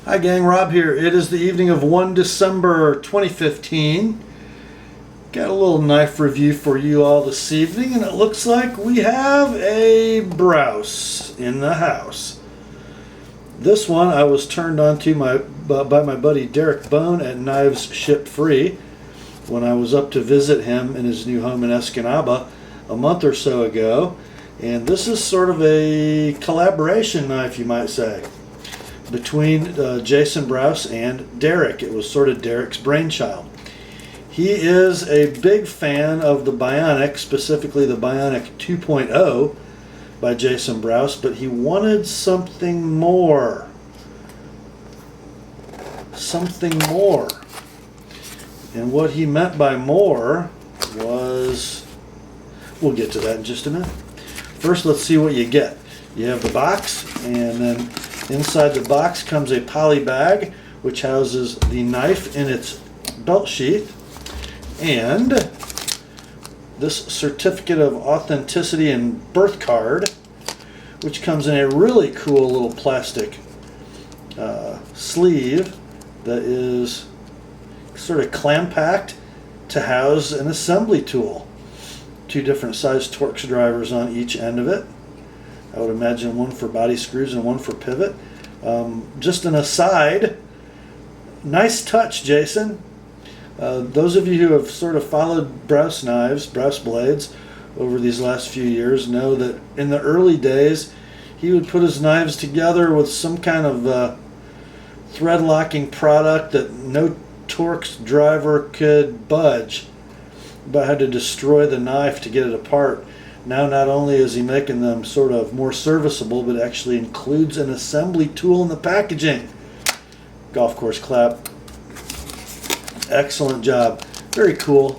Hi gang, Rob here. It is the evening of 1 December 2015. Got a little knife review for you all this evening, and it looks like we have a Brous in the house. This one I was turned on to by my buddy Derrick Bohn at KnivesShipFree when I was up to visit him in his new home in Escanaba a month or so ago. And this is sort of a collaboration knife, you might say, between Jason Brous and Derrick. It was sort of Derrick's brainchild. He is a big fan of the Bionic, specifically the Bionic 2.0 by Jason Brous, but he wanted something more. Something more. And what he meant by more was, we'll get to that in just a minute. First, let's see what you get. You have the box, and then inside the box comes a poly bag, which houses the knife in its belt sheath, and this certificate of authenticity and birth card, which comes in a really cool little plastic sleeve that is sort of clam packed to house an assembly tool. 2 different size Torx drivers on each end of it. I would imagine one for body screws and one for pivot. Just an aside, nice touch, Jason. Those of you who have sort of followed Brous knives, Brous Blades, over these last few years know that in the early days he would put his knives together with some kind of thread locking product that no Torx driver could budge, but had to destroy the knife to get it apart. Now not only is he making them sort of more serviceable, but actually includes an assembly tool in the packaging. Golf course clap. Excellent job. Very cool.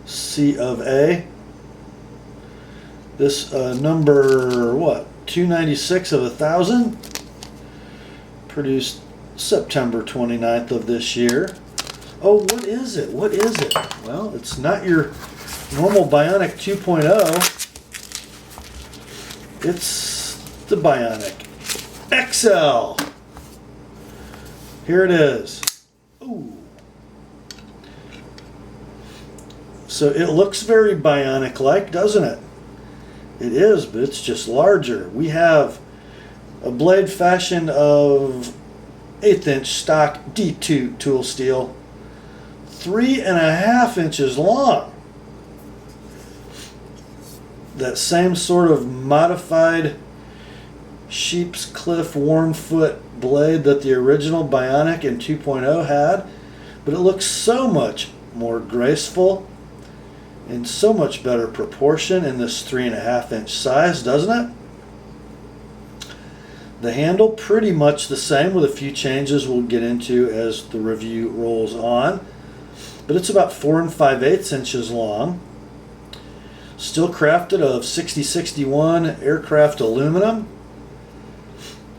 C of A. This number, what, 296 of 1,000? Produced September 29th of this year. Oh, what is it? What is it? Well, it's not your normal Bionic 2.0. It's the Bionic XL. Here it is. Ooh. So it looks very Bionic-like, doesn't it? It is, but it's just larger. We have a blade fashioned of 1/8 inch stock D2 tool steel, 3.5 inches long. That same sort of modified sheep's cliff worn foot blade that the original Bionic in 2.0 had, but it looks so much more graceful in so much better proportion in this 3.5 inch size, doesn't it? The handle pretty much the same, with a few changes we'll get into as the review rolls on, but it's about 4 5/8 inches long. Still crafted of 6061 aircraft aluminum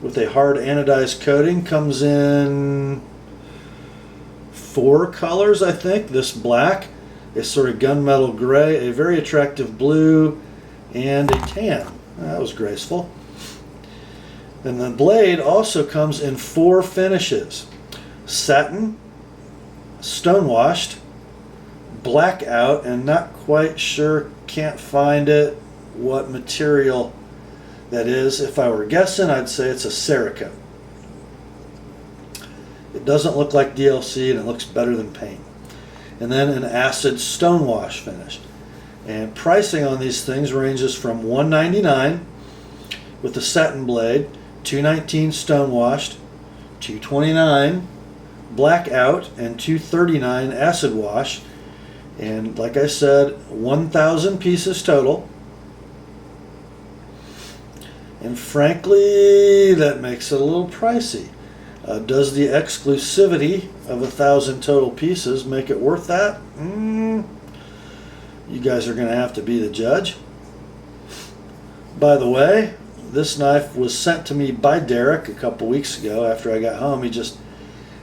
with a hard anodized coating. Comes in 4 colors, I think. This black, a sort of gunmetal gray, a very attractive blue, and a tan. That was graceful. And the blade also comes in 4 finishes: satin, stonewashed, blackout, and not quite sure, can't find it, what material that is. If I were guessing, I'd say it's a Cerakote. It doesn't look like DLC, and it looks better than paint. And then an acid stonewash finish. And pricing on these things ranges from $199 with the satin blade, $219 stonewashed, $229 blackout, and $239 acid wash. And like I said, 1,000 pieces total. And frankly, that makes it a little pricey. Does the exclusivity of 1,000 total pieces make it worth that? You guys are going to have to be the judge. By the way, this knife was sent to me by Derrick a couple weeks ago after I got home. He just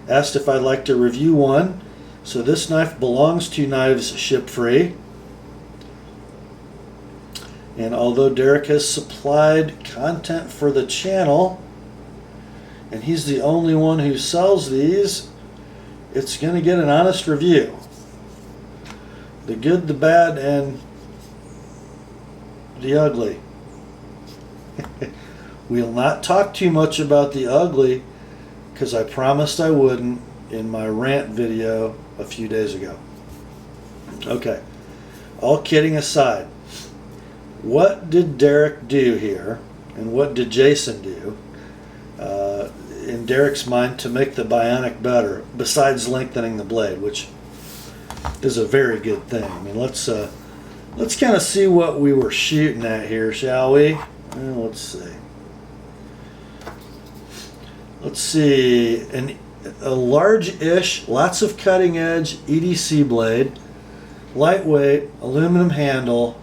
asked if I'd like to review one. So this knife belongs to KnivesShipFree. And although Derrick has supplied content for the channel, and he's the only one who sells these, it's going to get an honest review. The good, the bad, and the ugly. We'll not talk too much about the ugly because I promised I wouldn't in my rant video a few days ago. Okay, all kidding aside, what did Derrick do here, and what did Jason do in Derrick's mind to make the Bionic better, besides lengthening the blade, which is a very good thing? I mean, let's kind of see what we were shooting at here, shall we? Let's see. Let's see, a large-ish, lots of cutting edge EDC blade, lightweight, aluminum handle.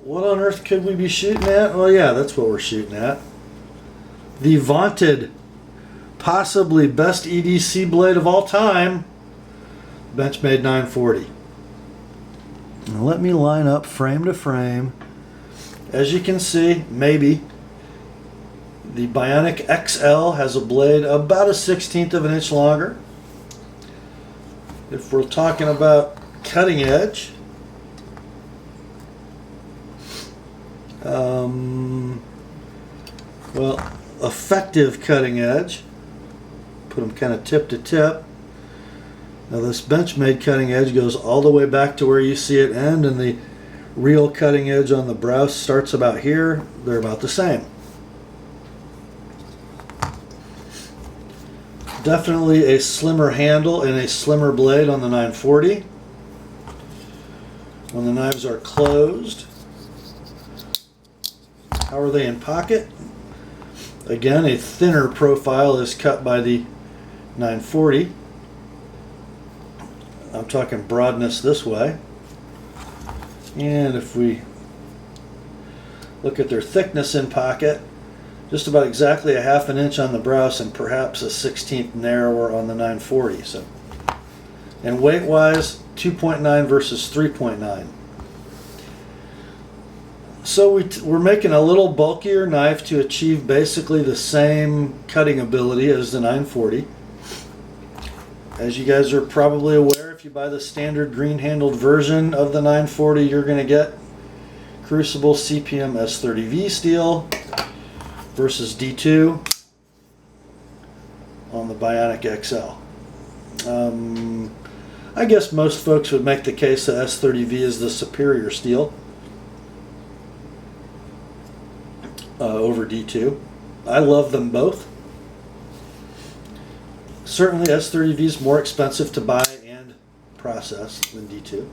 What on earth could we be shooting at? Well, yeah, that's what we're shooting at. The vaunted, possibly best EDC blade of all time, Benchmade 940. Now let me line up frame to frame. As you can see, maybe, the Bionic XL has a blade about 1/16 of an inch longer. If we're talking about cutting edge, well, effective cutting edge, put them kind of tip to tip. Now this Benchmade cutting edge goes all the way back to where you see it end, and the real cutting edge on the Brous starts about here. They're about the same. Definitely a slimmer handle and a slimmer blade on the 940. When the knives are closed, how are they in pocket? Again, a thinner profile is cut by the 940. I'm talking broadness this way. And if we look at their thickness in pocket, just about exactly 1/2 inch on the Brous and perhaps 1/16 narrower on the 940. So, and weight wise, 2.9 versus 3.9. So we're making a little bulkier knife to achieve basically the same cutting ability as the 940. As you guys are probably aware, if you buy the standard green handled version of the 940, you're going to get Crucible CPM S30V steel versus D2 on the Bionic XL. I guess most folks would make the case that S30V is the superior steel over D2. I love them both. Certainly S30V is more expensive to buy and process than D2.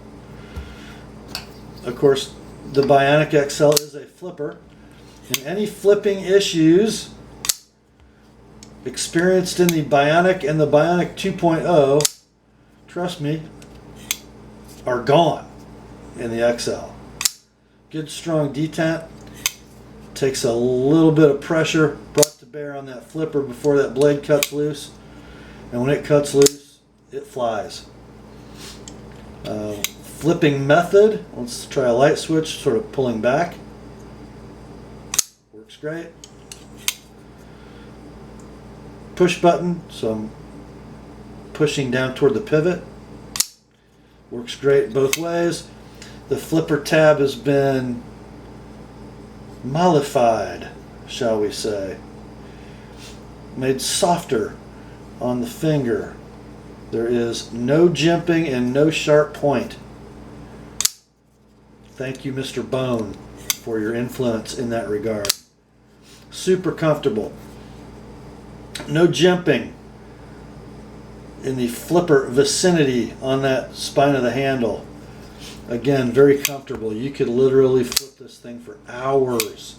Of course, the Bionic XL is a flipper, and any flipping issues experienced in the Bionic and the Bionic 2.0, trust me, are gone in the XL. Good strong detent, takes a little bit of pressure brought to bear on that flipper before that blade cuts loose, and when it cuts loose, it flies. Flipping method, let's try a light switch, sort of pulling back. Works great. Push button, so I'm pushing down toward the pivot. Works great both ways. The flipper tab has been mollified, shall we say. Made softer on the finger. There is no jimping and no sharp point. Thank you, Mr. Bohn, for your influence in that regard. Super comfortable. No jimping in the flipper vicinity on that spine of the handle. Again, very comfortable. You could literally flip this thing for hours.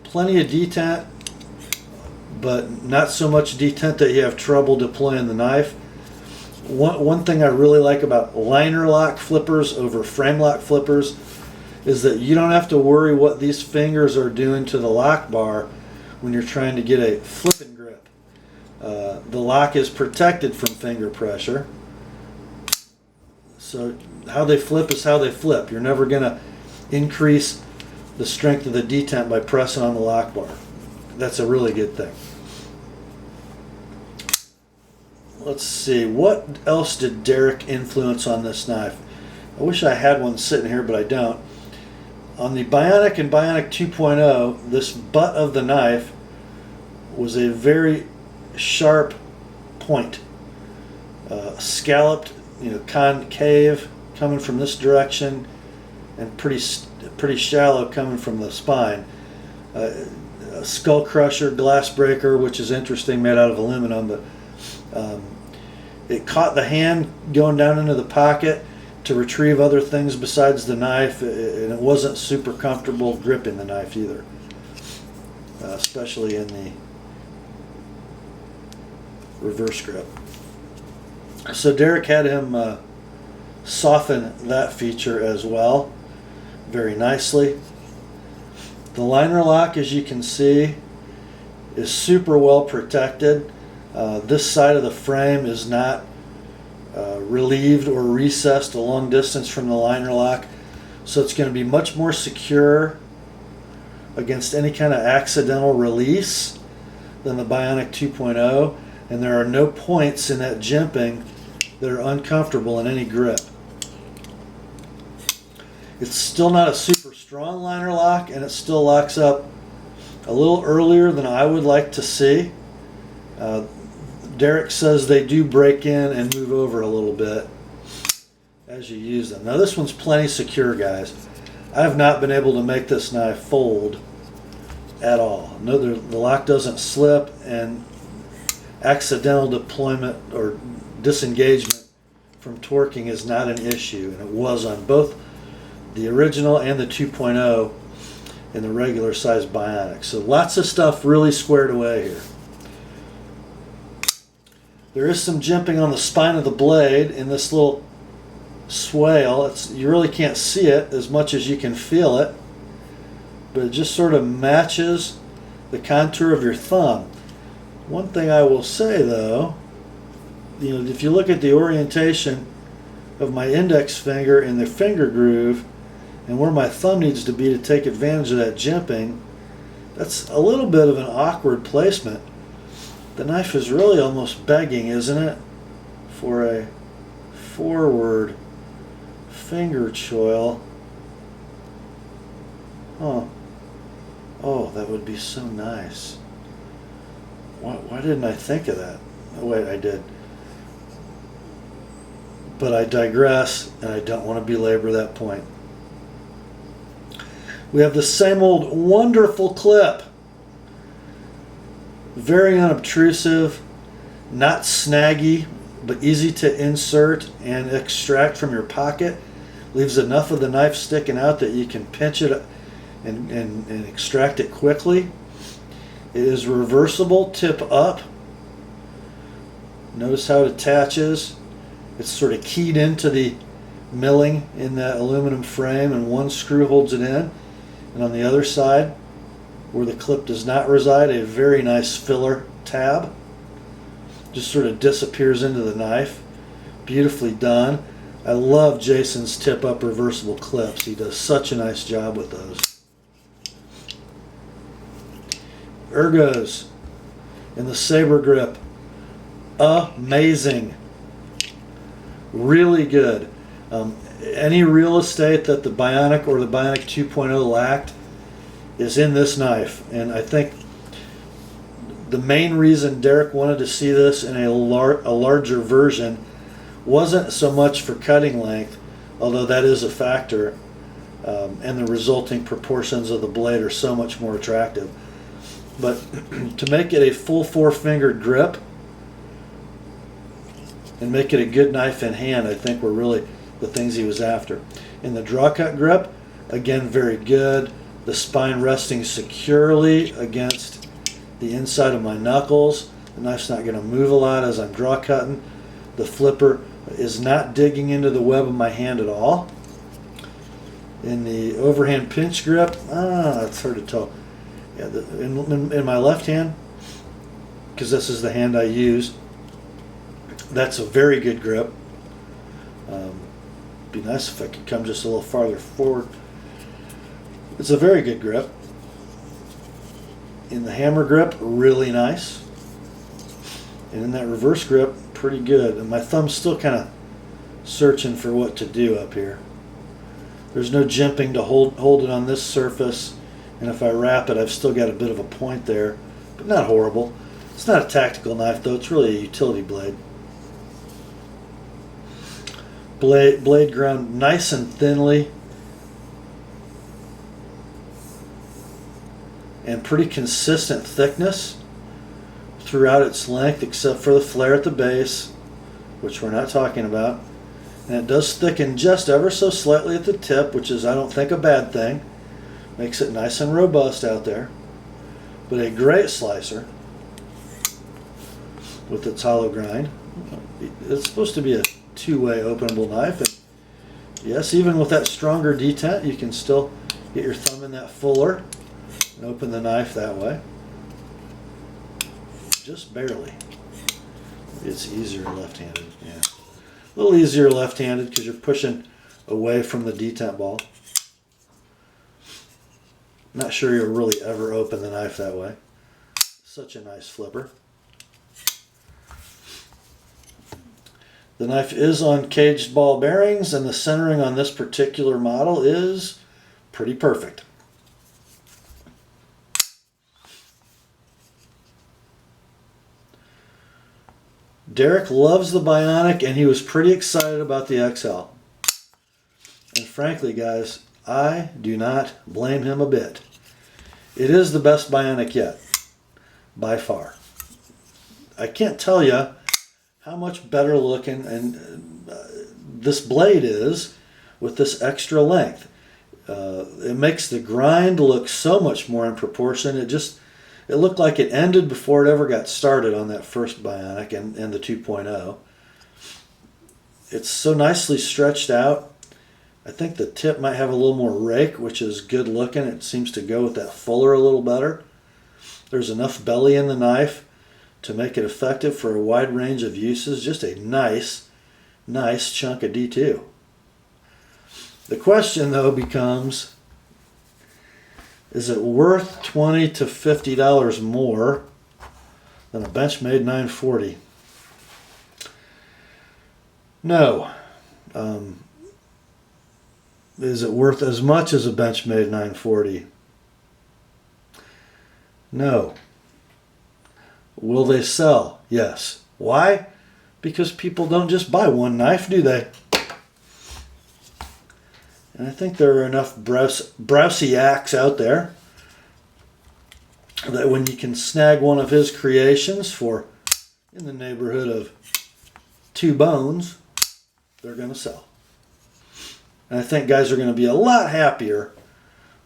Plenty of detent, but not so much detent that you have trouble deploying the knife. One thing I really like about liner lock flippers over frame lock flippers is that you don't have to worry what these fingers are doing to the lock bar when you're trying to get a flipping grip. The lock is protected from finger pressure. So how they flip is how they flip. You're never going to increase the strength of the detent by pressing on the lock bar. That's a really good thing. Let's see, what else did Derrick influence on this knife? I wish I had one sitting here, but I don't. On the Bionic and Bionic 2.0, this butt of the knife was a very sharp point, scalloped, concave coming from this direction, and pretty shallow coming from the spine. A skull crusher, glass breaker, which is interesting, made out of aluminum, but it caught the hand going down into the pocket to retrieve other things besides the knife, and it wasn't super comfortable gripping the knife either, especially in the reverse grip. So Derrick had him soften that feature as well very nicely. The liner lock, as you can see, is super well protected. This side of the frame is not relieved or recessed a long distance from the liner lock, so it's going to be much more secure against any kind of accidental release than the Bionic 2.0, and there are no points in that jimping that are uncomfortable in any grip. It's still not a super strong liner lock, and it still locks up a little earlier than I would like to see. Derrick says they do break in and move over a little bit as you use them. Now this one's plenty secure, guys. I have not been able to make this knife fold at all. No, the lock doesn't slip, and accidental deployment or disengagement from torquing is not an issue, and it was on both the original and the 2.0 in the regular size Bionic. So lots of stuff really squared away here. There is some jimping on the spine of the blade in this little swale. You really can't see it as much as you can feel it, but it just sort of matches the contour of your thumb. One thing I will say though, if you look at the orientation of my index finger in the finger groove and where my thumb needs to be to take advantage of that jimping, that's a little bit of an awkward placement. The knife is really almost begging, isn't it, for a forward finger choil. Oh, that would be so nice. Why didn't I think of that? Oh, wait, I did. But I digress, and I don't want to belabor that point. We have the same old wonderful clip. Very unobtrusive, not snaggy, but easy to insert and extract from your pocket. Leaves enough of the knife sticking out that you can pinch it and extract it quickly. It is reversible, tip up. Notice how it attaches. It's sort of keyed into the milling in that aluminum frame, and one screw holds it in. And on the other side, where the clip does not reside, a very nice filler tab. Just sort of disappears into the knife. Beautifully done. I love Jason's tip-up reversible clips. He does such a nice job with those. Ergos in the saber grip. Amazing. Really good. Any real estate that the Bionic or the Bionic 2.0 lacked is in this knife, and I think the main reason Derrick wanted to see this in a larger version wasn't so much for cutting length, although that is a factor, and the resulting proportions of the blade are so much more attractive, but to make it a full four-fingered grip and make it a good knife in hand, I think were really the things he was after. In the draw cut grip, again, very good. The spine resting securely against the inside of my knuckles. The knife's not going to move a lot as I'm draw cutting. The flipper is not digging into the web of my hand at all. In the overhand pinch grip, it's hard to tell. Yeah, in my left hand, because this is the hand I use, that's a very good grip. Be nice if I could come just a little farther forward. It's a very good grip. In the hammer grip, really nice. And in that reverse grip, pretty good. And my thumb's still kind of searching for what to do up here. There's no jimping to hold it on this surface. And if I wrap it, I've still got a bit of a point there, but not horrible. It's not a tactical knife though, it's really a utility blade. Blade ground nice and thinly. And pretty consistent thickness throughout its length, except for the flare at the base, which we're not talking about. And it does thicken just ever so slightly at the tip, which is, I don't think, a bad thing. Makes it nice and robust out there. But a great slicer with its hollow grind. It's supposed to be a two-way openable knife. And yes, even with that stronger detent, you can still get your thumb in that fuller and open the knife that way. Just barely. It's easier left-handed. Yeah, a little easier left-handed because you're pushing away from the detent ball. Not sure you'll really ever open the knife that way. Such a nice flipper. The knife is on caged ball bearings, and the centering on this particular model is pretty perfect. Derrick loves the Bionic, and he was pretty excited about the XL. And frankly, guys, I do not blame him a bit. It is the best Bionic yet, by far. I can't tell you how much better looking and this blade is with this extra length. It makes the grind look so much more in proportion. It looked like it ended before it ever got started on that first Bionic and the 2.0. It's so nicely stretched out. I think the tip might have a little more rake, which is good looking. It seems to go with that fuller a little better. There's enough belly in the knife to make it effective for a wide range of uses. Just a nice chunk of D2. The question though becomes, is it worth $20 to $50 more than a Benchmade 940? No. Is it worth as much as a Benchmade 940? No. Will they sell? Yes. Why? Because people don't just buy one knife, do they? And I think there are enough Brousiacs out there that when you can snag one of his creations for in the neighborhood of $2, they're going to sell. And I think guys are going to be a lot happier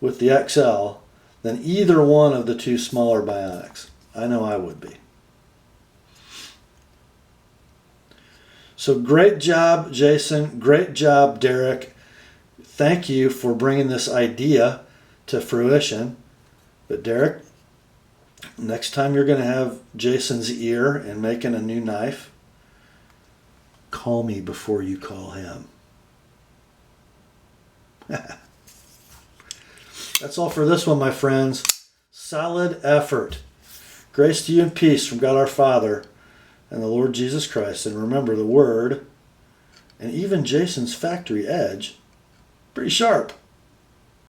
with the XL than either one of the two smaller Bionics. I know I would be. So great job, Jason. Great job, Derrick. Thank you for bringing this idea to fruition. But Derrick, next time you're going to have Jason's ear and making a new knife, call me before you call him. That's all for this one, my friends. Solid effort. Grace to you and peace from God our Father and the Lord Jesus Christ. And remember, the Word and even Jason's factory edge, pretty sharp.